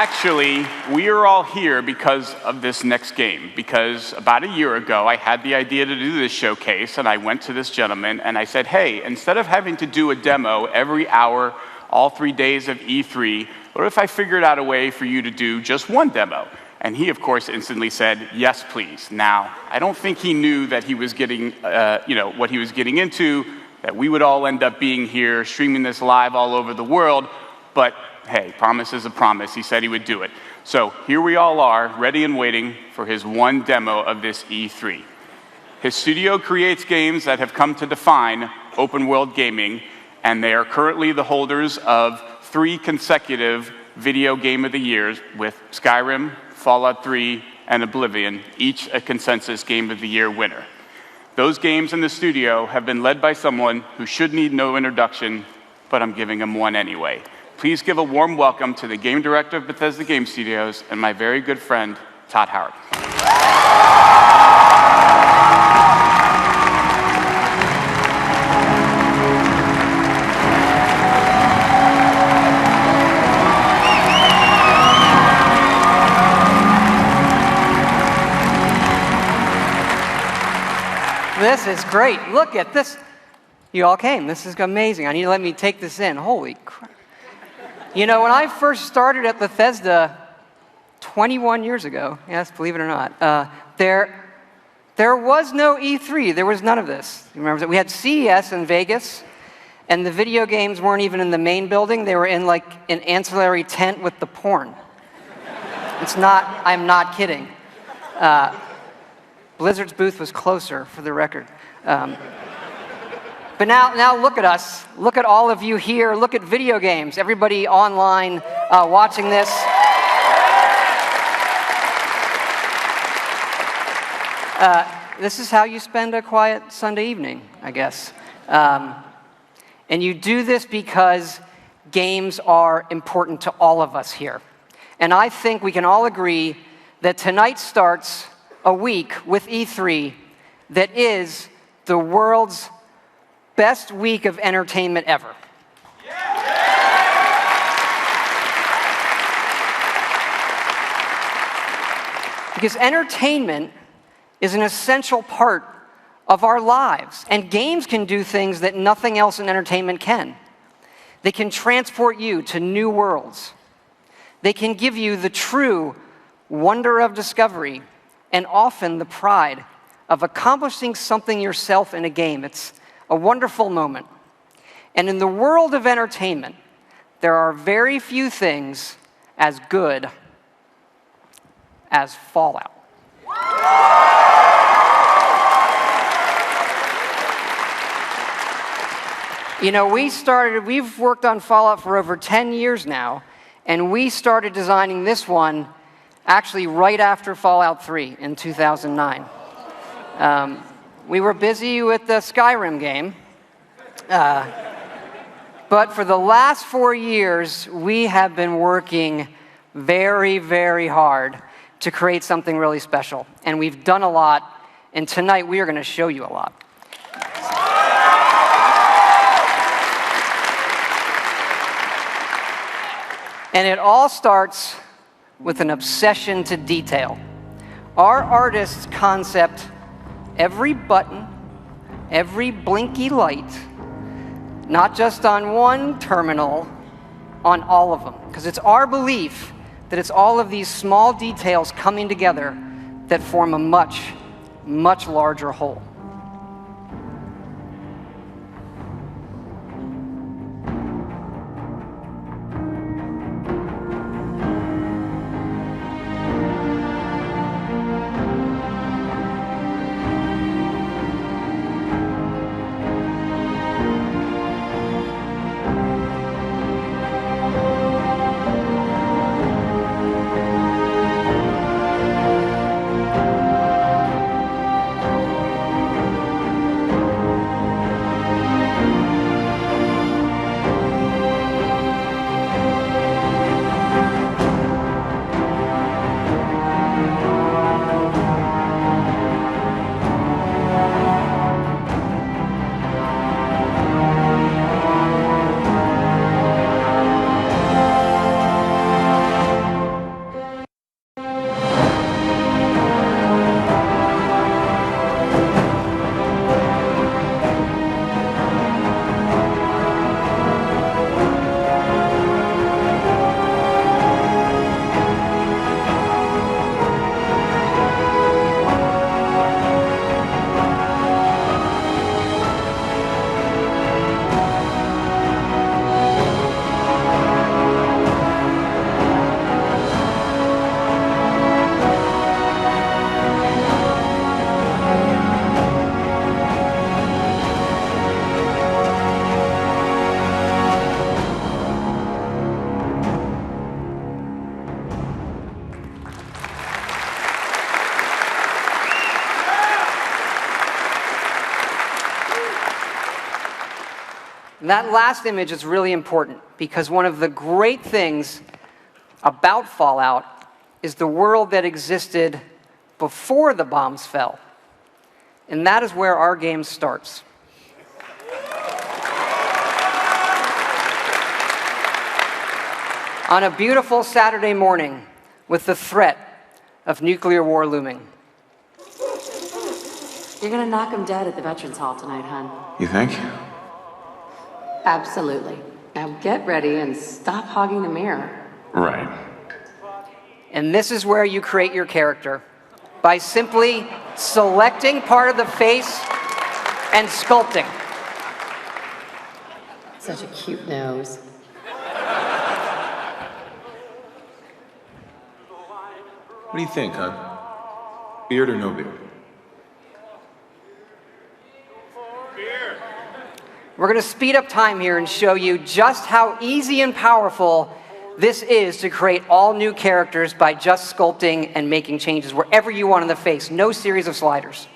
Actually, we are all here because of this next game, because about a year ago, I had the idea to do this showcase, and I went to this gentleman, and I said, hey, instead of having to do a demo every hour, all 3 days of E3, what if I figured out a way for you to do just one demo? And he, of course, instantly said, yes, please. Now, I don't think he knew that he was getting, what he was getting into, that we would all end up being here, streaming this live all over the world, but hey, promise is a promise. He said he would do it. So here we all are, ready and waiting for his one demo of this E3. His studio creates games that have come to define open world gaming, and they are currently the holders of 3 consecutive Video Game of the Years with Skyrim, Fallout 3, and Oblivion, each a consensus Game of the Year winner. Those games in the studio have been led by someone who should need no introduction, but I'm giving him one anyway. Please give a warm welcome to the game director of Bethesda Game Studios and my very good friend, Todd Howard. This is great. Look at this. You all came. This is amazing. I need to let me take this in. Holy crap. You know, when I first started at Bethesda 21 years ago, yes, believe it or not, there was no E3. There was none of this. You remember that? We had CES in Vegas, and the video games weren't even in the main building. They were in, like, an ancillary tent with the porn. It's not, I'm not kidding. Blizzard's booth was closer, for the record. But now look at us. Look at all of you here. Look at video games. Everybody online watching this. This is how you spend a quiet Sunday evening, I guess. And you do this because games are important to all of us here. And I think we can all agree that tonight starts a week with E3 that is the world's best week of entertainment ever. Because entertainment is an essential part of our lives, and games can do things that nothing else in entertainment can. They can transport you to new worlds. They can give you the true wonder of discovery and often the pride of accomplishing something yourself in a game. It's a wonderful moment. And in the world of entertainment, there are very few things as good as Fallout. You know, we've worked on Fallout for over 10 years now, and we started designing this one actually right after Fallout 3 in 2009. We were busy with the Skyrim game, but for the last 4 years, we have been working very, very hard to create something really special. And we've done a lot, and tonight we are going to show you a lot. And it all starts with an obsession to detail. Our artists concept every button, every blinky light, not just on one terminal, on all of them. Because it's our belief that it's all of these small details coming together that form a much, much larger whole. That last image is really important because one of the great things about Fallout is the world that existed before the bombs fell. And that is where our game starts. On a beautiful Saturday morning with the threat of nuclear war looming. You're gonna knock him dead at the Veterans Hall tonight, hon. You think? Absolutely. Now get ready and stop hogging the mirror. Right. And this is where you create your character by simply selecting part of the face and sculpting. Such a cute nose. What do you think, Hug? Beard or no beard? We're going to speed up time here and show you just how easy and powerful this is to create all new characters by just sculpting and making changes wherever you want in the face. No series of sliders.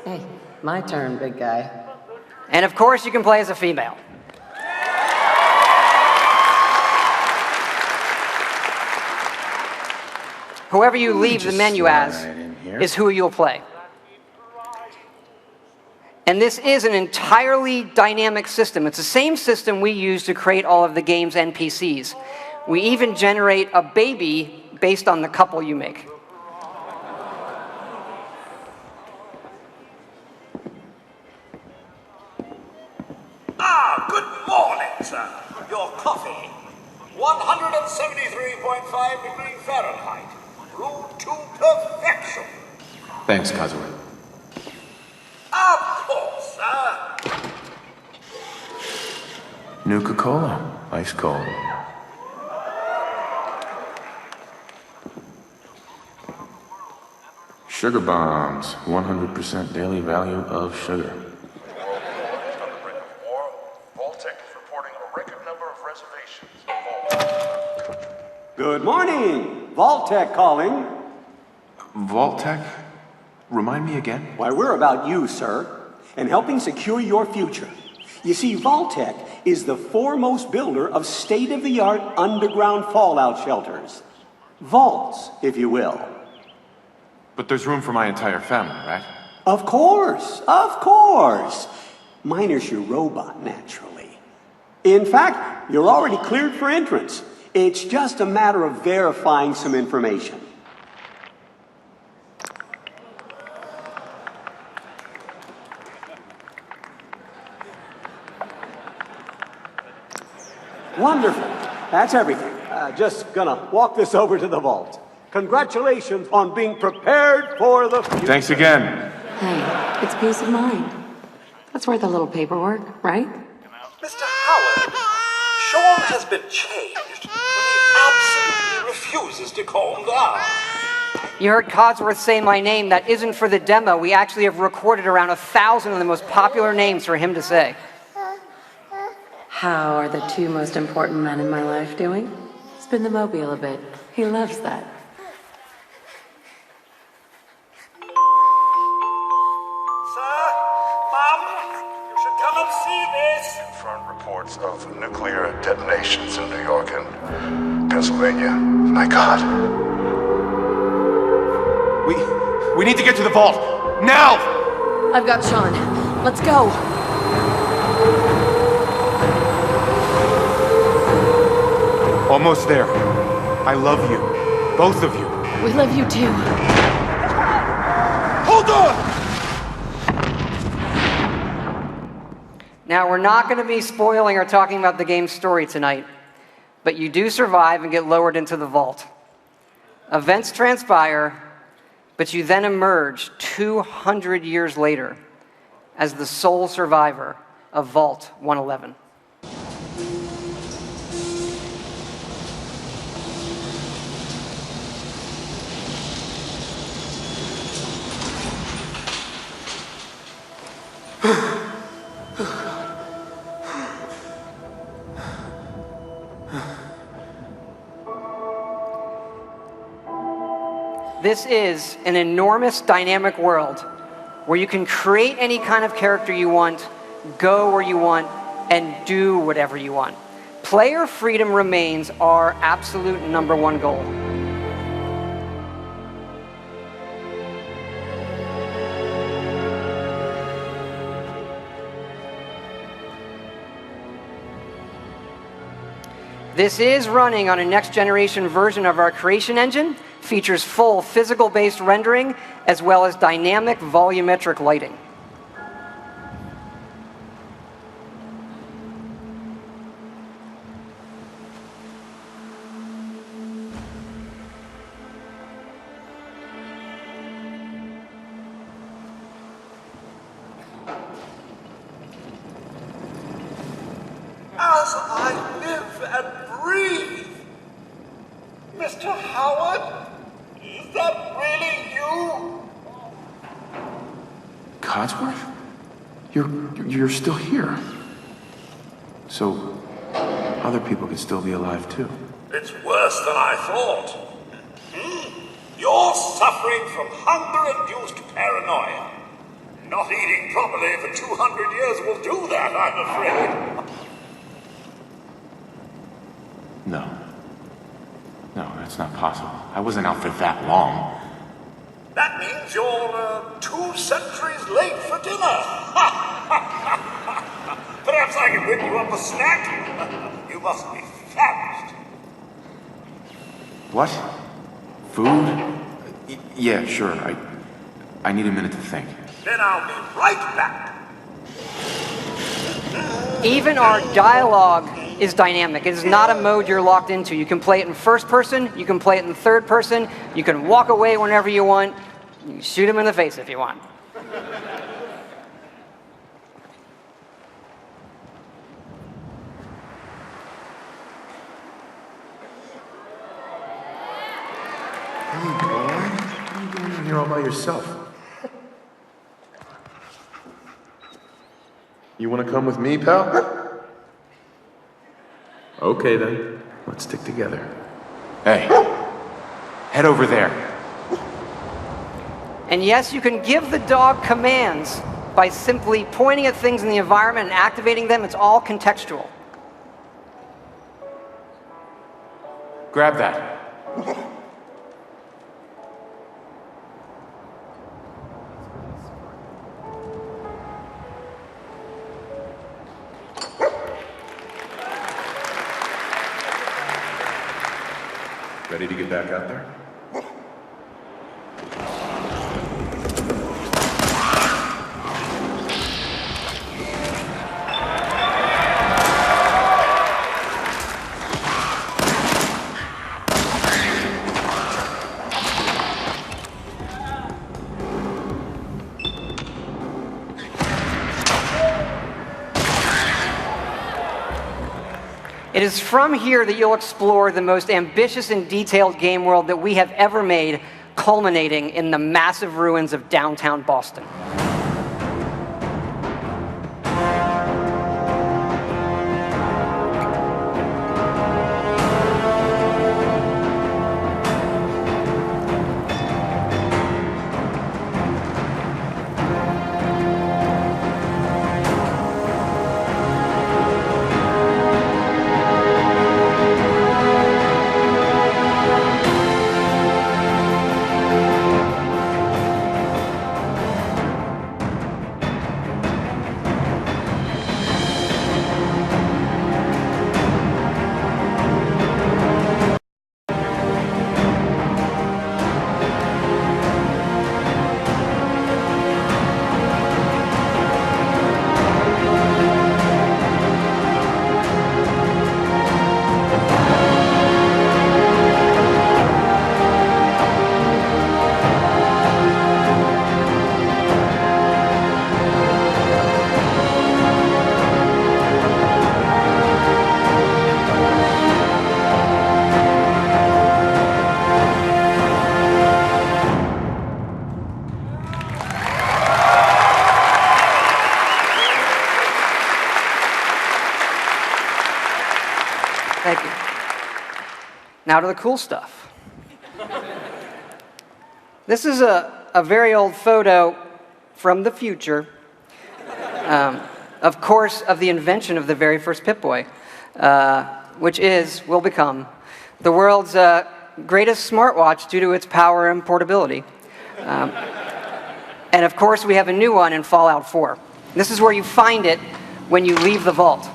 Hey, my turn, big guy. And of course, you can play as a female. Whoever you leave the menu as is who you'll play. And this is an entirely dynamic system. It's the same system we use to create all of the game's NPCs. We even generate a baby based on the couple you make. Ah, good morning, sir. Your coffee. 173.5 degrees Fahrenheit. Brewed to perfection. Thanks, Kazuya. Of course, sir. Nuka-Cola. Ice cold. Sugar bombs. 100% daily value of sugar. Vault-Tec is reporting a record number of reservations. Good morning. Vault-Tec calling. Vault-Tec? Remind me again? Why, we're about you, sir, and helping secure your future. You see, Vault-Tec is the foremost builder of state-of-the-art underground fallout shelters. Vaults, if you will. But there's room for my entire family, right? Of course, of course. Minus your robot, naturally. In fact, you're already cleared for entrance. It's just a matter of verifying some information. Wonderful. That's everything. Just gonna walk this over to the vault. Congratulations on being prepared for the future. Thanks again. Hey, it's peace of mind. That's worth a little paperwork, right? Mr. Howard, Sean has been changed, but he absolutely refuses to calm down. You heard Codsworth say my name. That isn't for the demo. We actually have recorded around 1,000 of the most popular names for him to say. How are the two most important men in my life doing? Spin the mobile a bit. He loves that. Sir, Mom, you should come and see this. Confirmed reports of nuclear detonations in New York and Pennsylvania. My God. We need to get to the vault. Now! I've got Sean. Let's go. Almost there. I love you. Both of you. We love you too. Hold on! Now, we're not going to be spoiling or talking about the game's story tonight, but you do survive and get lowered into the vault. Events transpire, but you then emerge 200 years later as the sole survivor of Vault 111. This is an enormous dynamic world where you can create any kind of character you want, go where you want, and do whatever you want. Player freedom remains our absolute #1 goal. This is running on a next-generation version of our creation engine, features full physical-based rendering, as well as dynamic volumetric lighting. As I live and breathe. Mr. Howard, is that really you? Codsworth? You're still here. So, other people could still be alive too. It's worse than I thought. You're suffering from hunger-induced paranoia. Not eating properly for 200 years will do that, I'm afraid. No, that's not possible. I wasn't out for that long. That means you're 2 centuries late for dinner. Perhaps I can whip you up a snack. You must be famished. What? Food? Yeah, sure. I need a minute to think. Then I'll be right back. Even our dialogue is dynamic. It is not a mode you're locked into. You can play it in first person, you can play it in third person, you can walk away whenever you want, you can shoot him in the face if you want. Hey, boy. What are you doing in here all by yourself? You want to come with me, pal? Okay, then. Let's stick together. Hey, head over there. And yes, you can give the dog commands by simply pointing at things in the environment and activating them. It's all contextual. Grab that. Ready to get back out there? It is from here that you'll explore the most ambitious and detailed game world that we have ever made, culminating in the massive ruins of downtown Boston. Thank you. Now to the cool stuff. This is a very old photo from the future, of course, of the invention of the very first Pip-Boy, which will become the world's greatest smartwatch due to its power and portability. And of course, we have a new one in Fallout 4. This is where you find it when you leave the vault.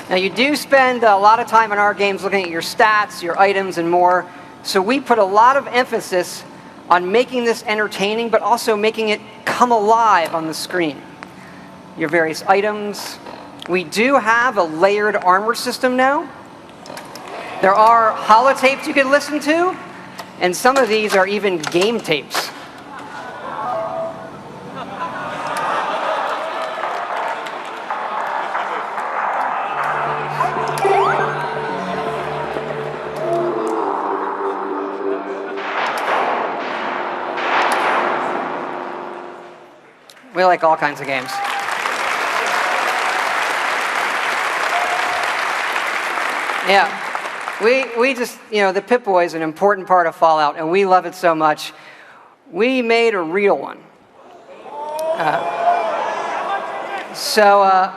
Now, you do spend a lot of time in our games looking at your stats, your items, and more. So we put a lot of emphasis on making this entertaining, but also making it come alive on the screen. Your various items. We do have a layered armor system now. There are holotapes you can listen to, and some of these are even game tapes. We like all kinds of games. Yeah, we just, the Pip-Boy is an important part of Fallout, and we love it so much. We made a real one. So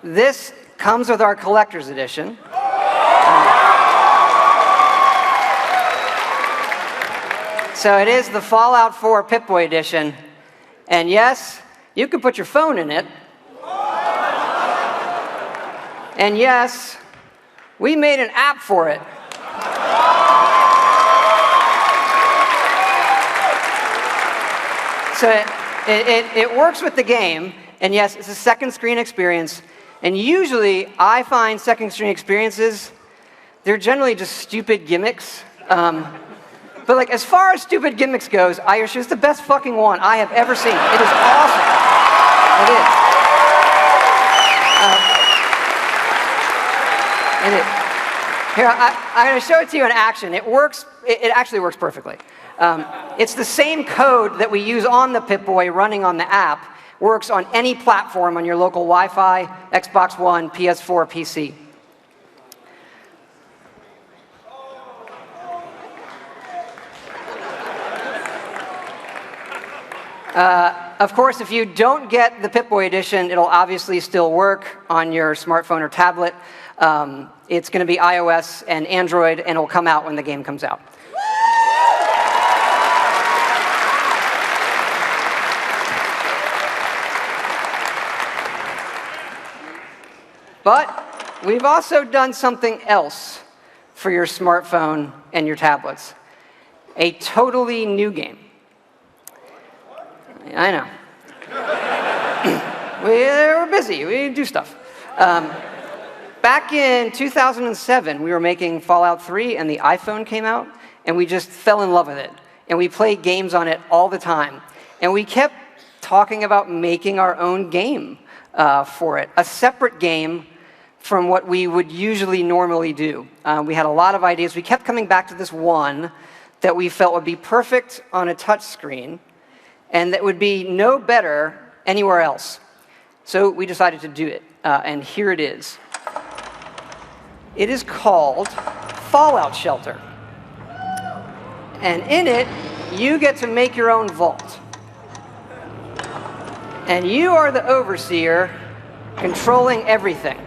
this comes with our collector's edition. So it is the Fallout 4 Pip-Boy edition. And yes, you can put your phone in it. And yes, we made an app for it. So it works with the game, and yes, it's a second screen experience. And usually, I find second screen experiences, they're generally just stupid gimmicks. But like, as far as stupid gimmicks goes, I assure it's the best fucking one I have ever seen. It is awesome. It is. Here, I'm going to show it to you in action. It works. It actually works perfectly. It's the same code that we use on the Pip-Boy running on the app. Works on any platform on your local Wi-Fi, Xbox One, PS4, PC. Of course, if you don't get the Pip-Boy edition, it'll obviously still work on your smartphone or tablet. It's going to be iOS and Android, and it'll come out when the game comes out. But we've also done something else for your smartphone and your tablets. A totally new game. I know. We're busy. We do stuff. Back in 2007, we were making Fallout 3, and the iPhone came out, and we just fell in love with it. And we played games on it all the time. And we kept talking about making our own game for it, a separate game from what we would usually normally do. We had a lot of ideas. We kept coming back to this one that we felt would be perfect on a touch screen, and that would be no better anywhere else. So we decided to do it, and here it is. It is called Fallout Shelter. And in it, you get to make your own vault. And you are the overseer controlling everything.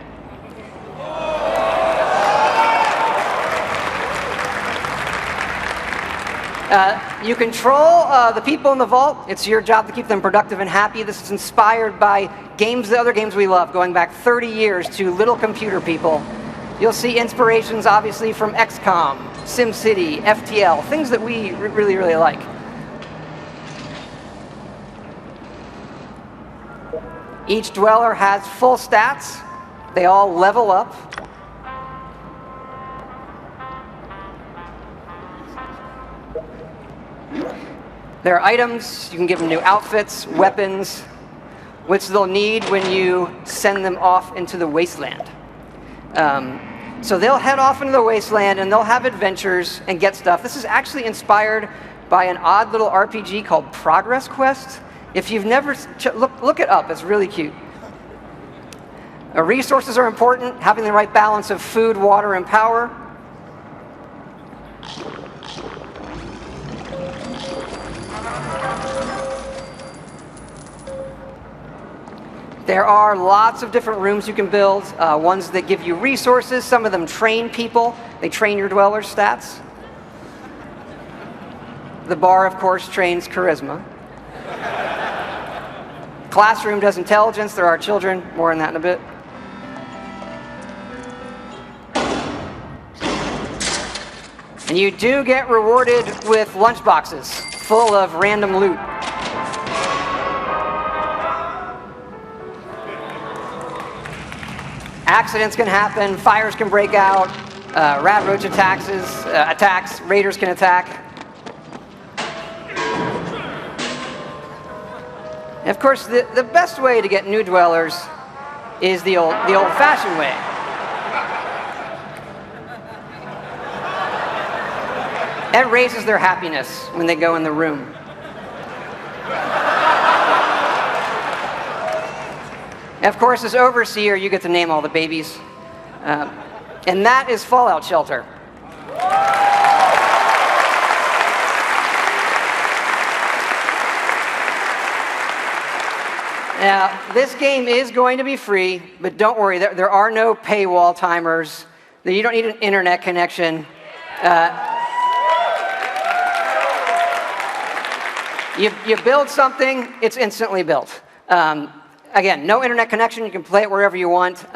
You control the people in the vault. It's your job to keep them productive and happy. This is inspired by the other games we love, going back 30 years to Little Computer People. You'll see inspirations, obviously, from XCOM, SimCity, FTL, things that we really, really like. Each dweller has full stats. They all level up. There are items. You can give them new outfits, weapons, which they'll need when you send them off into the wasteland. So they'll head off into the wasteland and they'll have adventures and get stuff. This is actually inspired by an odd little RPG called Progress Quest. If you've never, look it up, it's really cute. Resources are important, having the right balance of food, water, and power. There are lots of different rooms you can build, ones that give you resources. Some of them train people. They train your dwellers' stats. The bar, of course, trains charisma. Classroom does intelligence. There are children. More on that in a bit. And you do get rewarded with lunchboxes full of random loot. Accidents can happen, fires can break out, rat roach attacks, raiders can attack. And of course, the best way to get new dwellers is the old-fashioned way. It raises their happiness when they go in the room. And of course, as overseer, you get to name all the babies. And that is Fallout Shelter. Now, this game is going to be free, but don't worry, there are no paywall timers. You don't need an internet connection. You build something, it's instantly built. Again, no internet connection. You can play it wherever you want.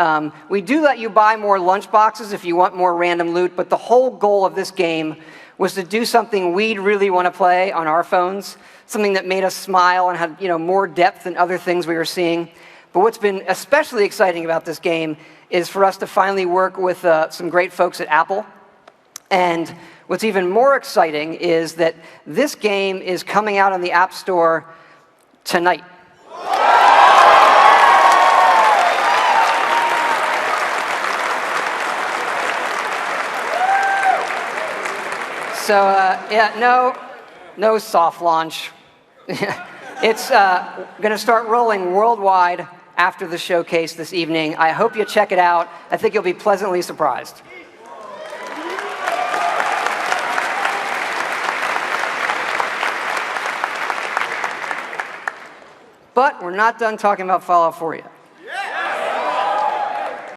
We do let you buy more lunch boxes if you want more random loot, but the whole goal of this game was to do something we'd really want to play on our phones, something that made us smile and had more depth than other things we were seeing. But what's been especially exciting about this game is for us to finally work with some great folks at Apple. And what's even more exciting is that this game is coming out on the App Store tonight. So, no soft launch. It's going to start rolling worldwide after the showcase this evening. I hope you check it out. I think you'll be pleasantly surprised. But we're not done talking about Fallout 4 yet.